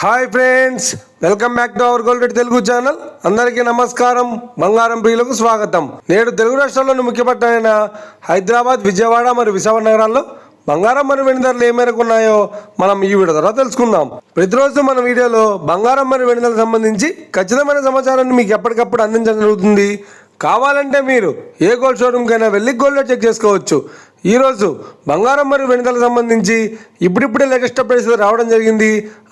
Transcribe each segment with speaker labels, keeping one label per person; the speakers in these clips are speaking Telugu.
Speaker 1: Hi friends, welcome back to our gold rate Telugu channel. అందరికీ నమస్కారం. బంగారం ప్రియులకు స్వాగతం. నేడు తెలుగు రాష్ట్రాల్లోని ముఖ్య పట్టణమైన హైదరాబాద్, విజయవాడ మరియు విశాఖ నగరాల్లో బంగారం మరియు వెండి ధరలు ఏ మేరకు ఉన్నాయో మనం ఈ వీడియో ద్వారా తెలుసుకుందాం. ప్రతిరోజు మన వీడియోలో బంగారం మరియు వెండి ధరలకు సంబంధించి ఖచ్చితమైన సమాచారాన్ని మీకు ఎప్పటికప్పుడు అందించడం జరుగుతుంది. కావాలంటే మీరు ఏ గోల్డ్ షోరూమ్కైనా వెళ్ళి గోల్డ్ రేట్ చెక్ చేసుకోవచ్చు. ఈరోజు బంగారం మరియు వెండి ధరలకు సంబంధించి ఇప్పుడిప్పుడే లేటెస్ట్ అప్డేట్స్ రావడం జరిగింది.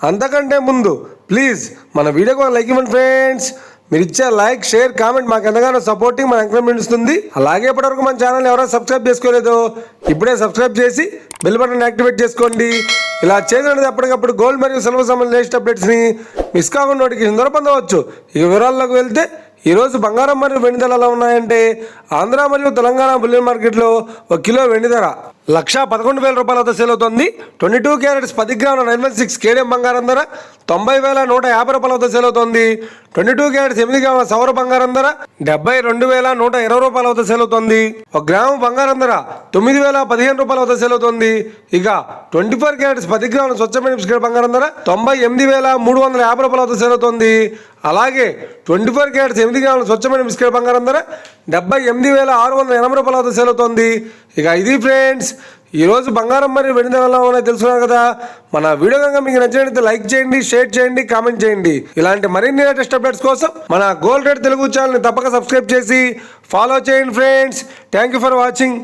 Speaker 1: అంతకంటే ముందు ప్లీజ్ మన వీడియోకి ఒక లైక్ ఇవ్వండి ఫ్రెండ్స్. మీరు ఇచ్చే లైక్, షేర్, కామెంట్ మాకు ఎంతగానో సపోర్టింగ్, మన ఎంకరేజ్మెంట్ ఇస్తుంది. అలాగే ఇప్పటివరకు మన ఛానల్ ఎవరైనా సబ్స్క్రైబ్ చేసుకోలేదో ఇప్పుడే సబ్స్క్రైబ్ చేసి బెల్ బటన్ యాక్టివేట్ చేసుకోండి. ఇలా చేసినది ఎప్పటికప్పుడు గోల్డ్ మరియు సిల్వర్ సంబంధించిన లేటెస్ట్ అప్డేట్స్ని మిస్ కాకుండా నోటిఫికేషన్ ద్వారా పొందవచ్చు. ఇక వివరాల్లోకి వెళ్తే ఈరోజు బంగారం మరియు వెండి ధరలు ఎలా ఉన్నాయంటే, ఆంధ్ర మరియు తెలంగాణ బులియన్ మార్కెట్లో 1 కిలో వెండి ధర 1,11,000 రూపాయల వద్ద సేల్ అవుతుంది. 22 క్యారెట్స్ 10 గ్రాముల 916 కేడియం బంగారం ధర 90,150 రూపాయల వద్ద సేల్ అవుతుంది. 22 క్యారెట్స్ 8 గ్రాముల సౌర బంగారం ధర 72,120 రూపాయల వద్ద సేల్ అవుతుంది. 1 గ్రాము బంగారం ధర 9,015 రూపాయల వద్ద సేల్ అవుతుంది. ఇక 24 క్యారెట్స్ 10 గ్రాముల స్వచ్ఛమైన బిస్కెట్ బంగారం ధర 98,350 రూపాయల వద్ద సేల్ అవుతుంది. అలాగే 24 క్యారెట్స్ 8 గ్రాముల స్వచ్ఛమైన బిస్కెట్ బంగారం ధర 78,680 రూపాయల వద్ద సేల్ అవుతుంది. ఇక ఇది ఫ్రెండ్స్ ఈరోజు బంగారం మరియు వెండి ధరలు ఎలా ఉన్నాయో తెలుసుకున్నారు కదా. మన వీడియో కనుక మీకు నచ్చినట్లయితే లైక్ చేయండి, షేర్ చేయండి, కామెంట్ చేయండి. ఇలాంటి మరిన్ని లేటెస్ట్ అప్డేట్స్ కోసం మన గోల్డ్ రేట్ తెలుగు ఛానల్ని తప్పక సబ్స్క్రైబ్ చేసి ఫాలో చేయండి friends. Thank you for watching.